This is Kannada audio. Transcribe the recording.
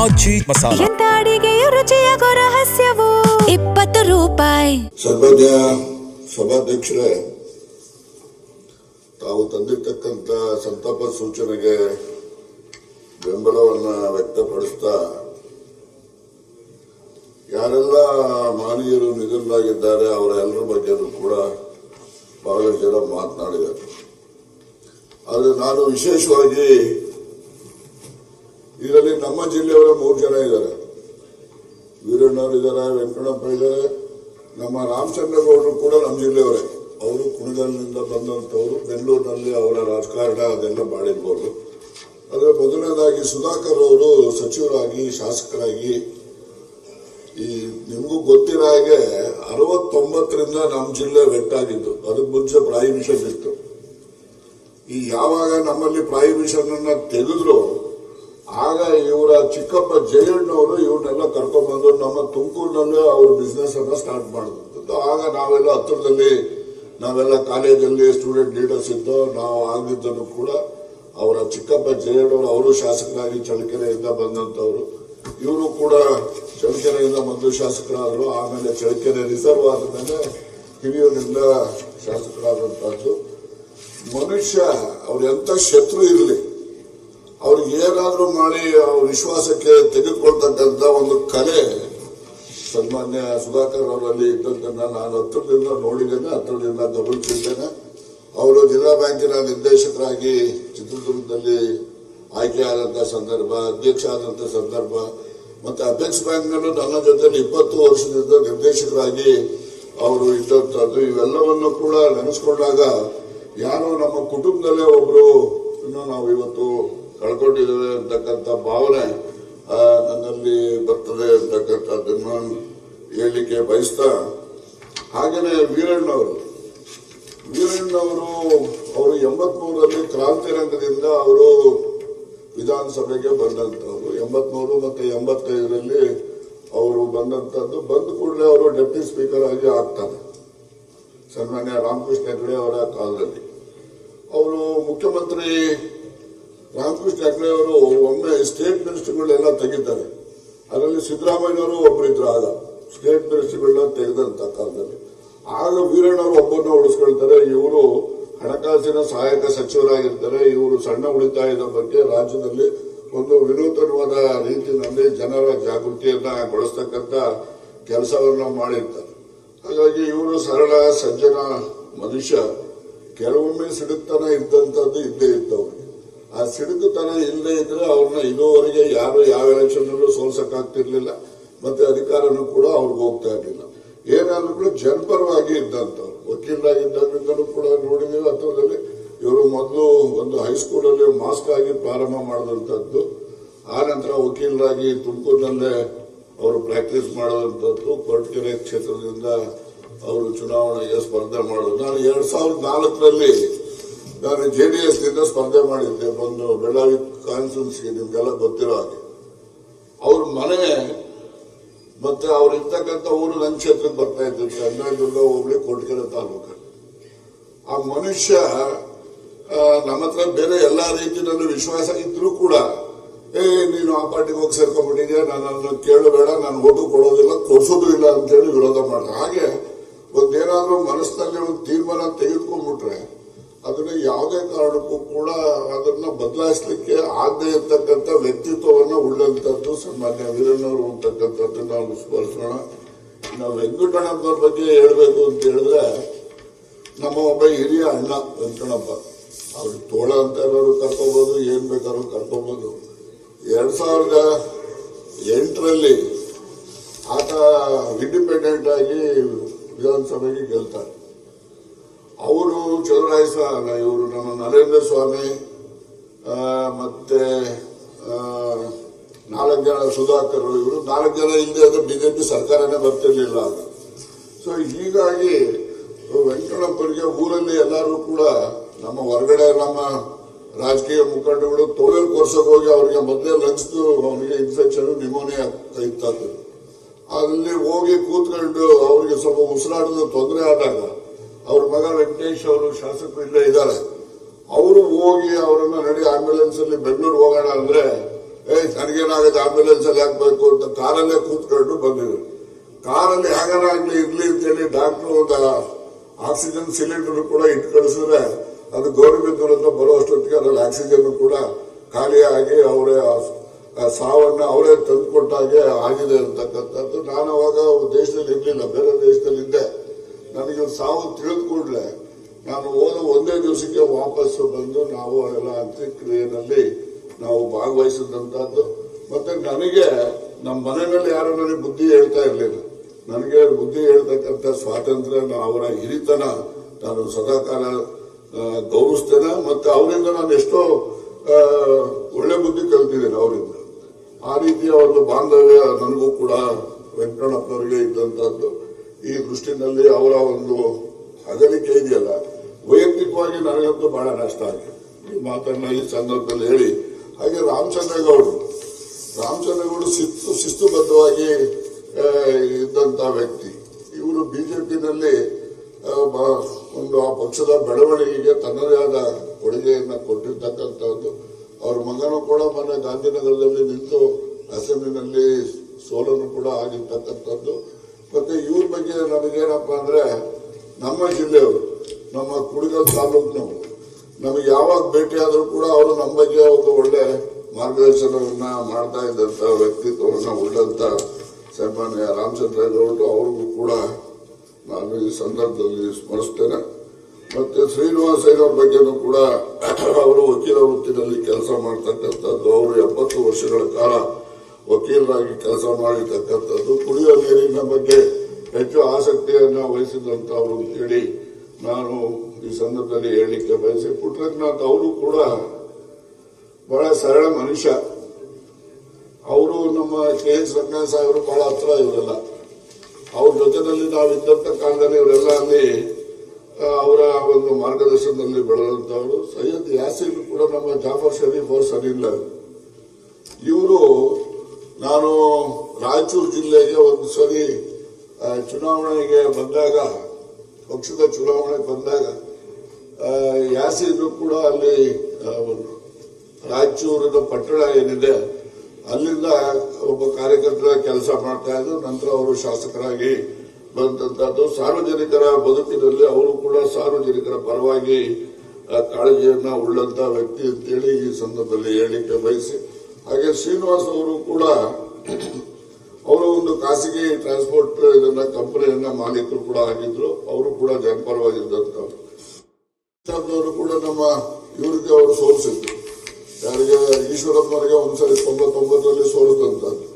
ಆಚಿ ಮಸಾಲ. ಎಂತ ಅಡಿಗೆಯ ರುಚಿಯಾಗೋ ರಹಸ್ಯವು 20 ರೂಪಾಯಿ. ಸನ್ಮಾನ್ಯ ಸಭಾಧ್ಯಕ್ಷರೇ, ತಾವು ತಂದಿರತಕ್ಕಂಥ ಸಂತಾಪ ಸೂಚನೆಗೆ ಬೆಂಬಲವನ್ನು ವ್ಯಕ್ತಪಡಿಸ್ತಾ ಯಾರೆಲ್ಲ ಮಾನವೀಯರು ನಿಧನರಾಗಿದ್ದಾರೆ ಅವರ ಎಲ್ಲರ ಬಗ್ಗೆಯೂ ಕೂಡ ಬಹಳಷ್ಟು ಜನ ಮಾತನಾಡಿದ್ದಾರೆ. ಆದರೆ ನಾನು ವಿಶೇಷವಾಗಿ ಇದರಲ್ಲಿ ನಮ್ಮ ಜಿಲ್ಲೆಯವರ 3 ಜನ ಇದ್ದಾರೆ. ವೀರಣ್ಣವರು ಇದ್ದಾರೆ, ವೆಂಕಟಪ್ಪ ಇದ್ದಾರೆ, ನಮ್ಮ ರಾಮಚಂದ್ರಗೌಡರು ಕೂಡ ನಮ್ಮ ಜಿಲ್ಲೆಯವರೇ. ಅವರು ಕುಣಿಗಲ್ನಿಂದ ಬಂದಂಥವರು, ಬೆಂಗಳೂರಿನಲ್ಲಿ ಅವರ ರಾಜಕಾರಣ ಅದೆಲ್ಲ ಮಾಡಿರ್ಬೋದು. ಆದರೆ ಮೊದಲನೇದಾಗಿ ಸುಧಾಕರ್ ಅವರು ಸಚಿವರಾಗಿ ಶಾಸಕರಾಗಿ ನಿಮಗೂ ಗೊತ್ತಿರೋ ಹಾಗೆ 69ರಿಂದ ನಮ್ಮ ಜಿಲ್ಲೆ ವೆಟ್ಟಾಗಿದ್ದು. ಅದಕ್ಕೆ ಮುಂಚೆ ಪ್ರಾಹಿಬಿಷನ್ ಇತ್ತು. ಯಾವಾಗ ನಮ್ಮಲ್ಲಿ ಪ್ರಾಹಿಬಿಷನ್ ಅನ್ನ ತೆಗೆದ್ರು ಆಗ ಇವರ ಚಿಕ್ಕಪ್ಪ ಜಯಣ್ಣವರು ಇವ್ರನ್ನೆಲ್ಲ ಕರ್ಕೊಂಡ್ಬಂದು ನಮ್ಮ ತುಮಕೂರಿನಲ್ಲೇ ಅವ್ರ ಬಿಸ್ನೆಸ್ ಅನ್ನ ಸ್ಟಾರ್ಟ್ ಮಾಡಿದ್ರು. ಆಗ ನಾವೆಲ್ಲ ಹತ್ತಿರದಲ್ಲಿ ನಾವೆಲ್ಲ ಕಾಲೇಜಲ್ಲಿ ಸ್ಟೂಡೆಂಟ್ ಲೀಡರ್ಸ್ ಇದ್ದು ನಾವು ಆಗಿದ್ದನ್ನು ಕೂಡ ಅವರ ಚಿಕ್ಕಪ್ಪ ಜಯಣ್ಣವರು ಅವರು ಶಾಸಕರಾಗಿ ಚಳ್ಳಕೆರೆಯಿಂದ ಬಂದಂತವರು. ಇವರು ಕೂಡ ಚಳ್ಳಕೆರೆಯಿಂದ ಮೊದಲು ಶಾಸಕರಾದರು, ಆಮೇಲೆ ಚಳ್ಳಕೆರೆ ರಿಸರ್ವ್ ಆದ ಮೇಲೆ ಹಿರಿಯೂರಿನಿಂದ ಶಾಸಕರಾದಂತಹದ್ದು. ಮನುಷ್ಯ ಅವ್ರ ಎಂತ ಶತ್ರು ಇರಲಿ, ಅವ್ರಿಗೆ ಏನಾದ್ರೂ ಮಾಡಿ ಅವ್ರ ವಿಶ್ವಾಸಕ್ಕೆ ತೆಗೆದುಕೊಳ್ತಕ್ಕಂಥ ಒಂದು ಕಲೆ ಸನ್ಮಾನ್ಯ ಸುಧಾಕರ್ ಅವರಲ್ಲಿ ಇದ್ದದ್ದನ್ನ ನಾನು ಹತ್ತಿರದಿಂದ ನೋಡಿದ್ದೇನೆ, ಹತ್ತಿರದಿಂದ ಗಮನಿಸಿದ್ದೇನೆ. ಅವರು ಜಿಲ್ಲಾ ಬ್ಯಾಂಕಿನ ನಿರ್ದೇಶಕರಾಗಿ ಚಿತ್ರದುರ್ಗದಲ್ಲಿ ಆಯ್ಕೆಯಾದಂತಹ ಸಂದರ್ಭ, ಅಧ್ಯಕ್ಷ ಆದಂತಹ ಸಂದರ್ಭ, ಮತ್ತೆ ಅಪೆಕ್ಸ್ ಬ್ಯಾಂಕ್ನಲ್ಲೂ ನನ್ನ ಜೊತೆ 20 ವರ್ಷದಿಂದ ನಿರ್ದೇಶಕರಾಗಿ ಅವರು ಇದ್ದಂಥದ್ದು. ಇವೆಲ್ಲವನ್ನು ಕೂಡ ನೆನೆಸ್ಕೊಂಡಾಗ ಯಾರೋ ನಮ್ಮ ಕುಟುಂಬದಲ್ಲೇ ಒಬ್ರು ನಾವು ಇವತ್ತು ಕಳ್ಕೊಂಡಿದ್ದೇವೆ ಅಂತಕ್ಕಂಥ ಭಾವನೆ ನನ್ನಲ್ಲಿ ಬರ್ತದೆ ಅಂತಕ್ಕಂಥದ್ದನ್ನು ಹೇಳಲಿಕ್ಕೆ ಬಯಸ್ತಾ, ಹಾಗೆಯೇ ವೀರಣ್ಣವರು ಅವರು 83ರಲ್ಲಿ ಕ್ರಾಂತಿ ರಂಗದಿಂದ ಅವರು ವಿಧಾನಸಭೆಗೆ ಬಂದಂತವರು. 83 ಮತ್ತೆ 85ರಲ್ಲಿ ಅವರು ಬಂದಂತದ್ದು. ಬಂದ ಕೂಡಲೇ ಅವರು ಡೆಪ್ಟಿ ಸ್ಪೀಕರ್ ಆಗಿ ಆಗ್ತಾರೆ ಸನ್ಮಾನ್ಯ ರಾಮಕೃಷ್ಣ ಹೆಗಡೆ ಅವರ ಕಾಲದಲ್ಲಿ. ಅವರು ಮುಖ್ಯಮಂತ್ರಿ ರಾಮಕೃಷ್ಣ ಹೆಗಡೆ ಅವರು ಒಮ್ಮೆ ಸ್ಟೇಟ್ ಮಿನಿಸ್ಟರ್ಗಳೆಲ್ಲ ತೆಗಿತಾರೆ. ಅದರಲ್ಲಿ ಸಿದ್ದರಾಮಯ್ಯನವರು ಒಬ್ಬರಿದ್ರು. ಆಗ ಸ್ಟೇಟ್ ಮಿನಿಸ್ಟರ್ಗಳನ್ನ ತೆಗೆದಂತ ಕಾಲದಲ್ಲಿ ಆಗ ವೀರಣ್ಣವರು ಒಬ್ಬರನ್ನ ಉಳಿಸ್ಕೊಳ್ತಾರೆ. ಇವರು ಹಣಕಾಸಿನ ಸಹಾಯಕ ಸಚಿವರಾಗಿರ್ತಾರೆ. ಇವರು ಸಣ್ಣ ಉಳಿತಾಯದ ಬಗ್ಗೆ ರಾಜ್ಯದಲ್ಲಿ ಒಂದು ವಿನೂತನವಾದ ರೀತಿಯಲ್ಲಿ ಜನರ ಜಾಗೃತಿಯನ್ನ ಗೊಳಿಸ್ತಕ್ಕಂಥ ಕೆಲಸವನ್ನ ಮಾಡಿರ್ತಾರೆ. ಹಾಗಾಗಿ ಇವರು ಸರಳ ಸಜ್ಜನ ಮನುಷ್ಯ. ಕೆಲವೊಮ್ಮೆ ಸಿಡುಕ್ತನ ಇದ್ದಂಥದ್ದು ಇದ್ದೇ ಇತ್ತು ಅವ್ರಿಗೆ. ಆ ಸಿಡುಕುತನ ಇಲ್ಲದೆ ಇದ್ರೆ ಅವ್ರನ್ನ ಇದುವರೆಗೆ ಯಾರು ಯಾವ ಎಲೆಕ್ಷನ್ನಲ್ಲೂ ಸೋಲ್ಸಕ್ಕಾಗ್ತಿರ್ಲಿಲ್ಲ, ಮತ್ತೆ ಅಧಿಕಾರನೂ ಕೂಡ ಅವ್ರಿಗೆ ಹೋಗ್ತಾ ಇರಲಿಲ್ಲ. ಏನಾದ್ರೂ ಕೂಡ ಜನಪರವಾಗಿ ಇದ್ದಂಥವ್ರು. ವಕೀಲರಾಗಿದ್ದಾಗಿಂದಲೂ ಕೂಡ ನೋಡಿದೀವಿ. ಹತ್ತಿರದಲ್ಲಿ ಇವರು ಮೊದಲು ಒಂದು ಹೈಸ್ಕೂಲಲ್ಲಿ ಮಾಸ್ಕ್ ಆಗಿ ಪ್ರಾರಂಭ ಮಾಡಿದಂಥದ್ದು. ಆ ನಂತರ ವಕೀಲರಾಗಿ ತುಮಕೂರಿನಲ್ಲೇ ಅವರು ಪ್ರಾಕ್ಟೀಸ್ ಮಾಡೋದಂಥದ್ದು. ಕೊರಟಗೆರೆ ಕ್ಷೇತ್ರದಿಂದ ಅವರು ಚುನಾವಣೆಗೆ ಸ್ಪರ್ಧೆ ಮಾಡೋದು. ನಾನು 2004ರಲ್ಲಿ ನಾನು JDS ನಿಂದ ಸ್ಪರ್ಧೆ ಮಾಡಿದ್ದೆ. ಬಂದು ಬೆಳಗಾವಿ ಕಾನ್ಸ್ಟಿಟ್ಯೂನ್ಸಿಗೆ, ನಿಮ್ಗೆಲ್ಲ ಗೊತ್ತಿರೋ ಹಾಗೆ. ಅವ್ರ ಮನೆ ಮತ್ತೆ ಅವ್ರು ಇರ್ತಕ್ಕಂಥ ಊರು ನನ್ನ ಕ್ಷೇತ್ರಕ್ಕೆ ಬರ್ತಾ ಇದ್ದಿತ್ತು. ಅನ್ನದುರ್ಗ ಹೋಗ್ಲಿ, ಕೊರಟಗೆರೆ ತಾಲೂಕು. ಆ ಮನುಷ್ಯ ನಮ್ಮ ಹತ್ರ ಬೇರೆ ಎಲ್ಲಾ ರೀತಿಯಲ್ಲೂ ವಿಶ್ವಾಸ ಇದ್ರೂ ಕೂಡ ನೀನು ಆ ಪಾರ್ಟಿಗೆ ಹೋಗಿ ಸೇರ್ಕೊಂಡ್ಬಿಟ್ಟಿದ್ಯಾ, ನನ್ನನ್ನು ಕೇಳಬೇಡ, ನಾನು ಓಟು ಕೊಡೋದಿಲ್ಲ, ಕೊಡ್ಸೋದು ಇಲ್ಲ ಅಂತೇಳಿ ವಿರೋಧ ಮಾಡ. ಹಾಗೆ ಒಂದೇನಾದ್ರೂ ಮನಸ್ಸಿನಲ್ಲಿ ಒಂದು ತೀರ್ಮಾನ ತೆಗೆದುಕೊಂಡ್ಬಿಟ್ರೆ ಅದನ್ನ ಯಾವುದೇ ಕಾರಣಕ್ಕೂ ಕೂಡ ಅದನ್ನ ಬದಲಾಯಿಸಲಿಕ್ಕೆ ಆಗದೆ ಇರ್ತಕ್ಕಂಥ ವ್ಯಕ್ತಿತ್ವವನ್ನ ಉಳ್ಳಂತದ್ದು ಸನ್ಮಾನ್ಯ ವೀರಣ್ಣವರು ಅಂತಕ್ಕಂಥದ್ದು ನಾವು ಸ್ಮರಿಸೋಣ. ನಾವು ವೆಂಕಟಣ್ಣಪ್ಪನವ್ರ ಬಗ್ಗೆ ಹೇಳ್ಬೇಕು ಅಂತ ಹೇಳಿದ್ರೆ, ನಮ್ಮ ಒಬ್ಬ ಹಿರಿಯ ಅಣ್ಣ ವೆಂಕಟಪ್ಪ. ಅವ್ರಿಗೆ ತೋಳ ಅಂತ ಎಲ್ಲರೂ ಕರ್ಕೋಬಹುದು, ಏನ್ ಬೇಕಾದ್ರೂ ಕರ್ಕೋಬಹುದು. 2008ರಲ್ಲಿ ಆತ ಇಂಡಿಪೆಂಡೆಂಟ್ ಆಗಿ ವಿಧಾನಸಭೆಗೆ ಗೆಲ್ತಾರೆ. ಅವರು ಚಂದ್ರರಾಯ ಇವರು ನಮ್ಮ ನರೇಂದ್ರ ಸ್ವಾಮಿ ಮತ್ತೆ 4 ಜನ ಸುಧಾಕರ್, ಇವರು 4 ಜನ ಇಲ್ಲದೆ ಅಂದ್ರೆ ಬಿಜೆಪಿ ಸರ್ಕಾರನೇ ಬರ್ತಿರ್ಲಿಲ್ಲ ಆಗ. ಸೊ ಹೀಗಾಗಿ ವೆಂಕಟಪ್ಪನಿಗೆ ಊರಲ್ಲಿ ಎಲ್ಲರೂ ಕೂಡ ನಮ್ಮ ಹೊರಗಡೆ ನಮ್ಮ ರಾಜಕೀಯ ಮುಖಂಡಗಳು ತೋಳಲ್ ಕೋರ್ಸಕ್ಕೆ ಹೋಗಿ ಅವ್ರಿಗೆ ಮೊದಲೇ ಲಂಚ್ದು ಅವನಿಗೆ ಇನ್ಫೆಕ್ಷನ್ ನಿಮೋನಿಯಾ ಇತ್ತು. ಅಲ್ಲಿ ಹೋಗಿ ಕೂತ್ಕೊಂಡು ಅವ್ರಿಗೆ ಸ್ವಲ್ಪ ಉಸಿರಾಡೋದು ತೊಂದರೆ ಆದಾಗ ಅವ್ರ ಮಗ ವೆಂಕಟೇಶ್ ಅವರು ಶಾಸಕರು ಇಲ್ಲೇ ಇದ್ದಾರೆ. ಅವರು ಹೋಗಿ ಅವರನ್ನ ನಡಿ ಆಂಬ್ಯುಲೆನ್ಸ್ ಅಲ್ಲಿ ಬೆಂಗಳೂರು ಹೋಗೋಣ ಅಂದ್ರೆ ನನಗೇನಾಗುತ್ತೆ ಆಂಬ್ಯುಲೆನ್ಸ್ ಅಲ್ಲಿ ಹಾಕ್ಬೇಕು ಅಂತ ಕಾರಲ್ಲೇ ಕೂತ್ಕೊಂಡು ಬಂದಿದ್ರು. ಕಾರಲ್ಲಿ ಹೇಗಾರಾಗ್ಲಿ ಇರ್ಲಿ ಅಂತೇಳಿ ಡಾಕ್ಟರ್ ಒಂದು ಆಕ್ಸಿಜನ್ ಸಿಲಿಂಡರ್ ಕೂಡ ಇಟ್ಟು ಕಳಿಸಿದ್ರೆ ಅದು ಗೌರಿಬಿದನೂರು ಹತ್ರ ಬರುವಷ್ಟೊತ್ತಿಗೆ ಅದ್ರಲ್ಲಿ ಆಕ್ಸಿಜನ್ ಕೂಡ ಖಾಲಿಯಾಗಿ ಅವರೇ ಸಾವನ್ನ ಅವರೇ ತಂದುಕೊಟ್ಟಾಗೆ ಆಗಿದೆ ಅಂತಕ್ಕಂಥದ್ದು. ನಾನು ಅವಾಗ ದೇಶದಲ್ಲಿ ಇರ್ಲಿಲ್ಲ, ಬೇರೆ ದೇಶದಲ್ಲಿ ಇದ್ದೆ. ನನಗೆ ಸಾವು ತಿಳಿದ ಕೂಡಲೇ ನಾನು ಒಂದೇ ದಿವಸಕ್ಕೆ ವಾಪಸ್ಸು ಬಂದು ನಾವು ಎಲ್ಲ ಅಂತ್ಯಕ್ರಿಯೆಯಲ್ಲಿ ನಾವು ಭಾಗವಹಿಸಿದಂತಹದ್ದು. ಮತ್ತೆ ನನಗೆ ನಮ್ಮ ಮನೆಯಲ್ಲಿ ಯಾರು ನನಗೆ ಬುದ್ಧಿ ಹೇಳ್ತಾ ಇರಲಿಲ್ಲ. ನನಗೆ ಬುದ್ಧಿ ಹೇಳ್ತಕ್ಕಂಥ ಸ್ವಾತಂತ್ರ್ಯ, ಅವರ ಹಿರಿತನ ನಾನು ಸದಾಕಾಲ ಗೌರವಿಸ್ತೇನೆ. ಮತ್ತೆ ಅವರಿಂದ ನಾನು ಎಷ್ಟೋ ಒಳ್ಳೆ ಬುದ್ಧಿ ಕಲ್ತಿದ್ದೇನೆ ಅವರಿಂದ. ಆ ರೀತಿಯ ಒಂದು ಬಾಂಧವ್ಯ ನನಗೂ ಕೂಡ ವೆಂಕಟಣ್ಣಪ್ಪನವರಿಗೆ ಇದ್ದಂತಹದ್ದು. ಈ ದೃಷ್ಟಿನಲ್ಲಿ ಅವರ ಒಂದು ಅಗಲಿಕೆ ಇದೆಯಲ್ಲ, ವೈಯಕ್ತಿಕವಾಗಿ ನನಗಂತೂ ಬಹಳ ನಷ್ಟ ಆಗಿದೆ. ಈ ಮಾತನ್ನ ಈ ಸಂದರ್ಭದಲ್ಲಿ ಹೇಳಿ, ಹಾಗೆ ರಾಮಚಂದ್ರೇಗೌಡರು ಶಿಸ್ತುಬದ್ಧವಾಗಿ ಇದ್ದಂತ ವ್ಯಕ್ತಿ. ಇವರು ಬಿಜೆಪಿನಲ್ಲಿ ಒಂದು ಆ ಪಕ್ಷದ ಬೆಳವಣಿಗೆಗೆ ತನ್ನದೇ ಆದ ಕೊಡುಗೆಯನ್ನ ಕೊಟ್ಟಿರ್ತಕ್ಕಂಥದ್ದು. ಅವ್ರ ಮಗನೂ ಕೂಡ ಮೊನ್ನೆ ಗಾಂಧಿನಗರದಲ್ಲಿ ನಿಂತು ಅಸೆಂಬ್ಲಿನಲ್ಲಿ ಸೋಲನ್ನು ಕೂಡ ಆಗಿರ್ತಕ್ಕಂಥದ್ದು. ಮತ್ತೆ ಇವ್ರ ಬಗ್ಗೆ ನಮಗೇನಪ್ಪ ಅಂದ್ರೆ, ನಮ್ಮ ಜಿಲ್ಲೆಯವರು, ನಮ್ಮ ಕುಡಿಗಲ್ ತಾಲೂಕಿನವರು ನಮಗೆ ಯಾವಾಗ ಭೇಟಿಯಾದರೂ ಕೂಡ ಅವರು ನಮ್ಮ ಬಗ್ಗೆ ಒಂದು ಒಳ್ಳೆ ಮಾರ್ಗದರ್ಶನವನ್ನ ಮಾಡ್ತಾ ಇದ್ದಂತ ವ್ಯಕ್ತಿತ್ವವನ್ನ ಉಳ್ಳಂತ ಸನ್ಮಾನ್ಯ ರಾಮಚಂದ್ರೇಗೌಡರು, ಅವ್ರಿಗೂ ಕೂಡ ನಾನು ಈ ಸಂದರ್ಭದಲ್ಲಿ ಸ್ಮರಿಸ್ತೇನೆ. ಮತ್ತೆ ಶ್ರೀನಿವಾಸ ಐನವ್ರ ಬಗ್ಗೆನೂ ಕೂಡ ಅವರು ವಕೀಲ ವೃತ್ತಿನಲ್ಲಿ ಕೆಲಸ ಮಾಡ್ತಕ್ಕಂಥದ್ದು. ಅವರು 70 ವರ್ಷಗಳ ಕಾಲ ವಕೀಲರಾಗಿ ಕೆಲಸ ಮಾಡಿರ್ತಕ್ಕಂಥದ್ದು. ಕುಡಿಯುವ ನೀರಿನ ಬಗ್ಗೆ ಹೆಚ್ಚು ಆಸಕ್ತಿಯನ್ನ ವಹಿಸಿದಂತವರು ಅಂತೇಳಿ ನಾನು ಈ ಸಂದರ್ಭದಲ್ಲಿ ಹೇಳಲಿಕ್ಕೆ ಬಯಸಿ. ಪುಟ್ಟರಂಗನಾಥ್ ಅವರು ಕೂಡ ಬಹಳ ಸರಳ ಮನುಷ್ಯ. ಅವರು ನಮ್ಮ KS ರಂಗನಾಥ ಸಾಹೇಬರು ಬಹಳ ಹತ್ರ. ಇವರೆಲ್ಲ ಅವ್ರ ಜೊತೆನಲ್ಲಿ ನಾವಿದ್ದಂತ ಕಾಲದಲ್ಲಿ ಇವರೆಲ್ಲ ಅಲ್ಲಿ ಅವರ ಒಂದು ಮಾರ್ಗದರ್ಶನದಲ್ಲಿ ಬೆಳೆದಂತವರು. ಸೈಯದ್ ಯಾಸೀನ್ ಕೂಡ ನಮ್ಮ ಜಾಫರ್ ಶರೀಫ್ ಅವ್ರ ಸರಿಯಿಲ್ಲ. ಇವರು ನಾನು ರಾಯಚೂರು ಜಿಲ್ಲೆಗೆ ಒಂದು ಸರಿ ಚುನಾವಣೆಗೆ ಬಂದಾಗ, ಪಕ್ಷದ ಚುನಾವಣೆ ಬಂದಾಗ ಯಾಸೀನ್ ಕೂಡ ಅಲ್ಲಿ ರಾಯಚೂರಿನ ಪಟ್ಟಣ ಏನಿದೆ ಅಲ್ಲಿಂದ ಒಬ್ಬ ಕಾರ್ಯಕರ್ತರ ಕೆಲಸ ಮಾಡ್ತಾ ಇದ್ರು. ನಂತರ ಅವರು ಶಾಸಕರಾಗಿ ಬಂದಂತದ್ದು. ಸಾರ್ವಜನಿಕರ ಬದುಕಿನಲ್ಲಿ ಅವರು ಕೂಡ ಸಾರ್ವಜನಿಕರ ಪರವಾಗಿ ಕಾಳಜಿಯನ್ನ ಉಳ್ಳಂತ ವ್ಯಕ್ತಿ ಅಂತೇಳಿ ಈ ಸಂದರ್ಭದಲ್ಲಿ ಹೇಳಲಿಕ್ಕೆ ಬಯಸಿ. ಹಾಗೆ ಶ್ರೀನಿವಾಸ್ ಅವರು ಕೂಡ ಅವರು ಒಂದು ಖಾಸಗಿ ಟ್ರಾನ್ಸ್ಪೋರ್ಟ್ ಇದನ್ನ ಕಂಪನಿಯನ್ನ ಮಾಲೀಕರು ಕೂಡ ಆಗಿದ್ರು. ಅವರು ಕೂಡ ಜನಪರವಾಗಿದ್ದಂತವ್ರು. ಅವರು ಕೂಡ ನಮ್ಮ ಇವರಿಗೆ ಅವರು ಸೋಲಿಸಿದ್ರು. ಯಾರಿಗೆ ಈಶ್ವರಪ್ಪನವರಿಗೆ ಒಂದ್ಸರಿ 99ರಲ್ಲಿ ಸೋಲಿದಂತದ್ದು.